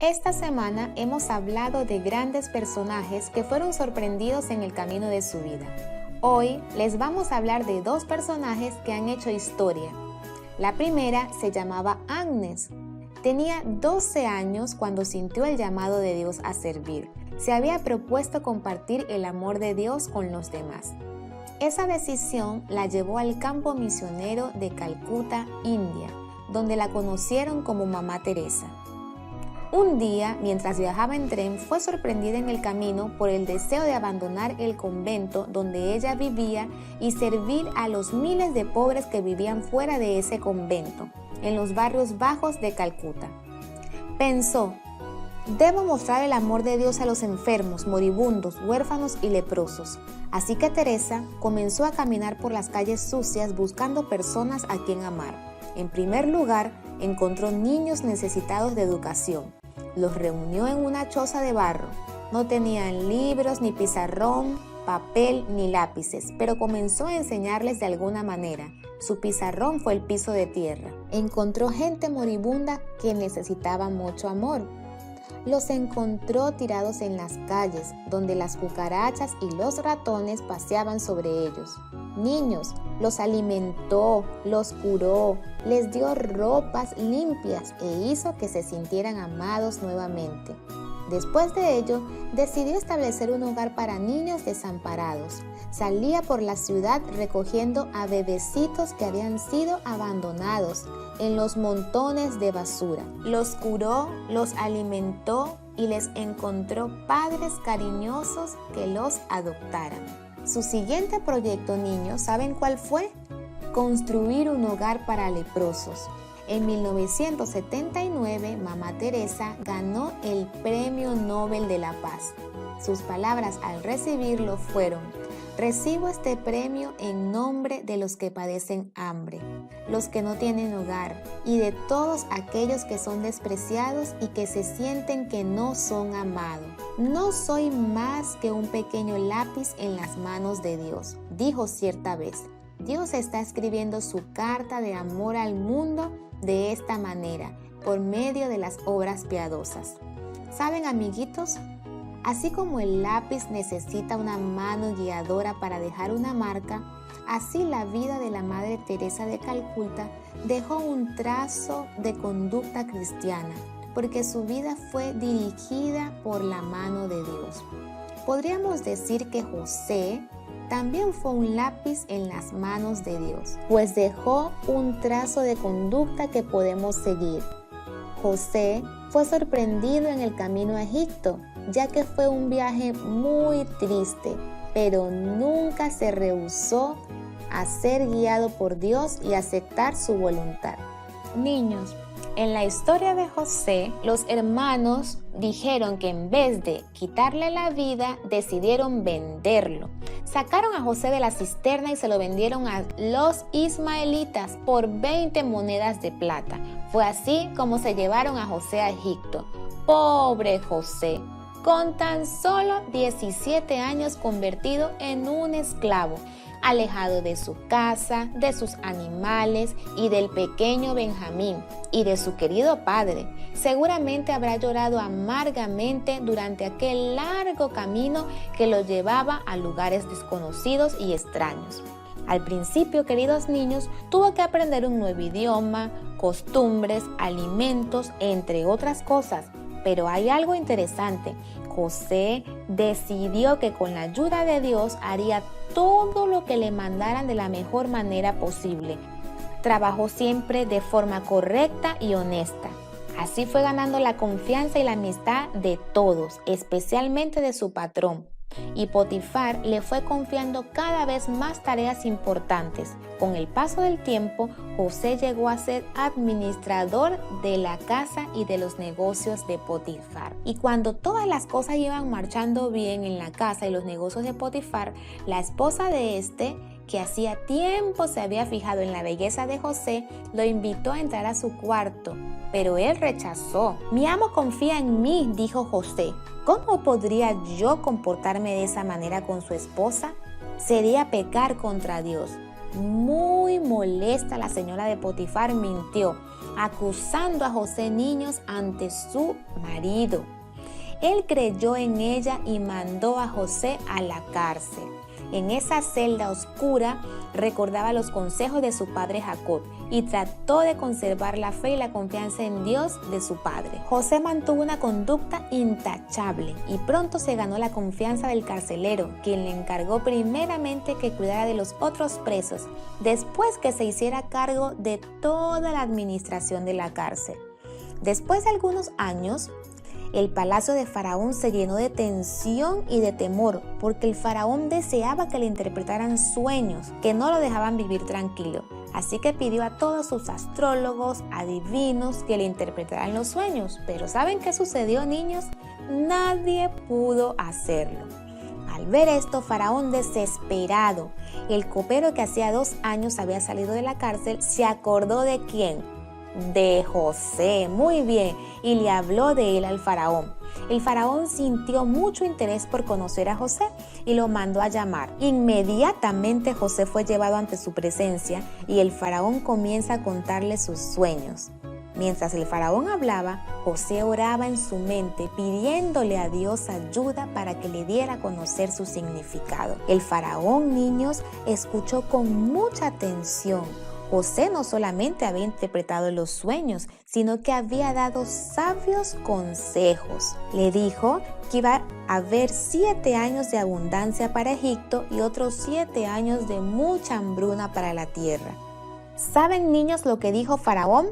Esta semana hemos hablado de grandes personajes que fueron sorprendidos en el camino de su vida. Hoy les vamos a hablar de dos personajes que han hecho historia. La primera se llamaba Agnes. Tenía 12 años cuando sintió el llamado de Dios a servir. Se había propuesto compartir el amor de Dios con los demás. Esa decisión la llevó al campo misionero de Calcuta, India, donde la conocieron como Mamá Teresa. Un día, mientras viajaba en tren, fue sorprendida en el camino por el deseo de abandonar el convento donde ella vivía y servir a los miles de pobres que vivían fuera de ese convento, en los barrios bajos de Calcuta. Pensó, debo mostrar el amor de Dios a los enfermos, moribundos, huérfanos y leprosos. Así que Teresa comenzó a caminar por las calles sucias buscando personas a quien amar. En primer lugar, encontró niños necesitados de educación. Los reunió en una choza de barro. No tenían libros, ni pizarrón, papel, ni lápices, pero comenzó a enseñarles de alguna manera. Su pizarrón fue el piso de tierra. Encontró gente moribunda que necesitaba mucho amor. Los encontró tirados en las calles, donde las cucarachas y los ratones paseaban sobre ellos. Niños, los alimentó, los curó, les dio ropas limpias e hizo que se sintieran amados nuevamente. Después de ello, decidió establecer un hogar para niños desamparados. Salía por la ciudad recogiendo a bebecitos que habían sido abandonados en los montones de basura. Los curó, los alimentó y les encontró padres cariñosos que los adoptaran. Su siguiente proyecto, niños, ¿saben cuál fue? Construir un hogar para leprosos. En 1979, Mamá Teresa ganó el Premio Nobel de la Paz. Sus palabras al recibirlo fueron: recibo este premio en nombre de los que padecen hambre, los que no tienen hogar y de todos aquellos que son despreciados y que se sienten que no son amados. No soy más que un pequeño lápiz en las manos de Dios, dijo cierta vez. Dios está escribiendo su carta de amor al mundo de esta manera, por medio de las obras piadosas. ¿Saben, amiguitos? Así como el lápiz necesita una mano guiadora para dejar una marca, así la vida de la Madre Teresa de Calcuta dejó un trazo de conducta cristiana, porque su vida fue dirigida por la mano de Dios. Podríamos decir que José también fue un lápiz en las manos de Dios, pues dejó un trazo de conducta que podemos seguir. José fue sorprendido en el camino a Egipto, ya que fue un viaje muy triste, pero nunca se rehusó a ser guiado por Dios y aceptar su voluntad. Niños, en la historia de José, los hermanos dijeron que en vez de quitarle la vida, decidieron venderlo. Sacaron a José de la cisterna y se lo vendieron a los ismaelitas por 20 monedas de plata. Fue así como se llevaron a José a Egipto. ¡Pobre José! Con tan solo 17 años convertido en un esclavo, alejado de su casa, de sus animales y del pequeño Benjamín y de su querido padre. Seguramente habrá llorado amargamente durante aquel largo camino que lo llevaba a lugares desconocidos y extraños. Al principio, queridos niños, tuvo que aprender un nuevo idioma, costumbres, alimentos, entre otras cosas. Pero hay algo interesante. José decidió que con la ayuda de Dios haría todo lo que le mandaran de la mejor manera posible. Trabajó siempre de forma correcta y honesta. Así fue ganando la confianza y la amistad de todos, especialmente de su patrón. Y Potifar le fue confiando cada vez más tareas importantes. Con el paso del tiempo, José llegó a ser administrador de la casa y de los negocios de Potifar. Y cuando todas las cosas iban marchando bien en la casa y los negocios de Potifar, la esposa de este, que hacía tiempo se había fijado en la belleza de José, lo invitó a entrar a su cuarto, pero él rechazó. Mi amo confía en mí, dijo José. ¿Cómo podría yo comportarme de esa manera con su esposa? Sería pecar contra Dios. Muy molesta, la señora de Potifar mintió acusando a José Niños ante su marido. Él creyó en ella y mandó a José a la cárcel. En esa celda oscura recordaba los consejos de su padre Jacob y trató de conservar la fe y la confianza en Dios de su padre. José mantuvo una conducta intachable y pronto se ganó la confianza del carcelero, quien le encargó primeramente que cuidara de los otros presos, después que se hiciera cargo de toda la administración de la cárcel. Después de algunos años, el palacio de Faraón se llenó de tensión y de temor, porque el faraón deseaba que le interpretaran sueños que no lo dejaban vivir tranquilo. Así que pidió a todos sus astrólogos, adivinos, que le interpretaran los sueños. Pero ¿saben qué sucedió, niños? Nadie pudo hacerlo. Al ver esto, Faraón, desesperado, el copero que hacía 2 años había salido de la cárcel, se acordó ¿de quién? De José, muy bien, y le habló de él al faraón. El faraón sintió mucho interés por conocer a José y lo mandó a llamar. Inmediatamente José fue llevado ante su presencia y el faraón comienza a contarle sus sueños. Mientras el faraón hablaba, José oraba en su mente pidiéndole a Dios ayuda para que le diera a conocer su significado. El faraón, niños, escuchó con mucha atención. José no solamente había interpretado los sueños, sino que había dado sabios consejos. Le dijo que iba a haber 7 años de abundancia para Egipto y otros 7 años de mucha hambruna para la tierra. ¿Saben, niños, lo que dijo Faraón?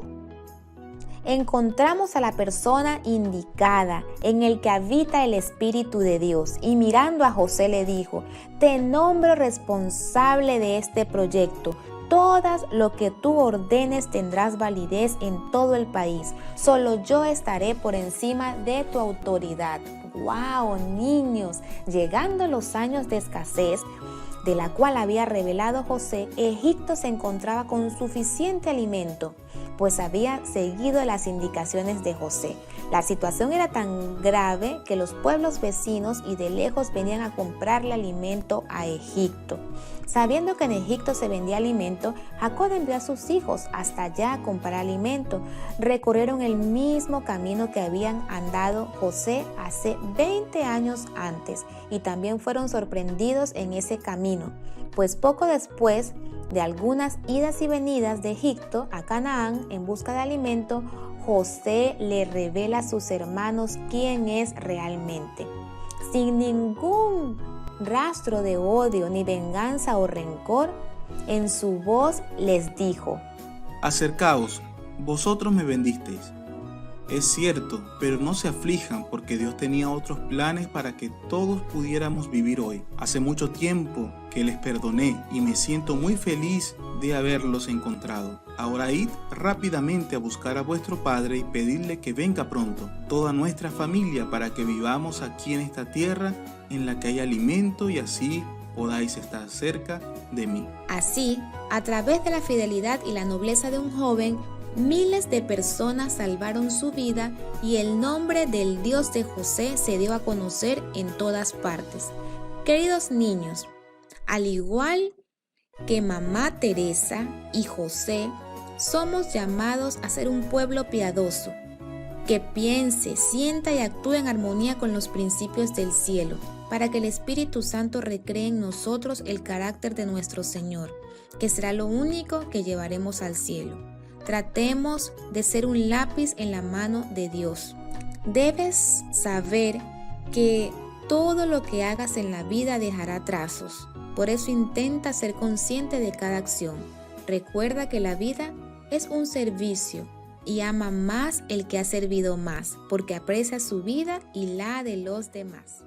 Encontramos a la persona indicada, en el que habita el Espíritu de Dios. Y mirando a José le dijo: te nombro responsable de este proyecto. Todas lo que tú ordenes tendrás validez en todo el país. Solo yo estaré por encima de tu autoridad. ¡Wow, niños! Llegando los años de escasez, de la cual había revelado José, Egipto se encontraba con suficiente alimento, pues había seguido las indicaciones de José. La situación era tan grave que los pueblos vecinos y de lejos venían a comprarle alimento a Egipto. Sabiendo que en Egipto se vendía alimento, Jacob envió a sus hijos hasta allá a comprar alimento. Recorrieron el mismo camino que habían andado José hace 20 años antes y también fueron sorprendidos en ese camino, pues poco después de algunas idas y venidas de Egipto a Canaán en busca de alimento, José le revela a sus hermanos quién es realmente. Sin ningún rastro de odio, ni venganza o rencor, en su voz les dijo: acercaos, vosotros me vendisteis. Es cierto, pero no se aflijan, porque Dios tenía otros planes para que todos pudiéramos vivir hoy. Hace mucho tiempo que les perdoné y me siento muy feliz de haberlos encontrado. Ahora id rápidamente a buscar a vuestro padre y pedirle que venga pronto, toda nuestra familia, para que vivamos aquí en esta tierra en la que hay alimento y así podáis estar cerca de mí. Así, a través de la fidelidad y la nobleza de un joven, miles de personas salvaron su vida y el nombre del Dios de José se dio a conocer en todas partes. Queridos niños, al igual que Mamá Teresa y José, somos llamados a ser un pueblo piadoso, que piense, sienta y actúe en armonía con los principios del cielo, para que el Espíritu Santo recree en nosotros el carácter de nuestro Señor, que será lo único que llevaremos al cielo. Tratemos de ser un lápiz en la mano de Dios. Debes saber que todo lo que hagas en la vida dejará trazos. Por eso intenta ser consciente de cada acción. Recuerda que la vida es un servicio y ama más el que ha servido más, porque aprecia su vida y la de los demás.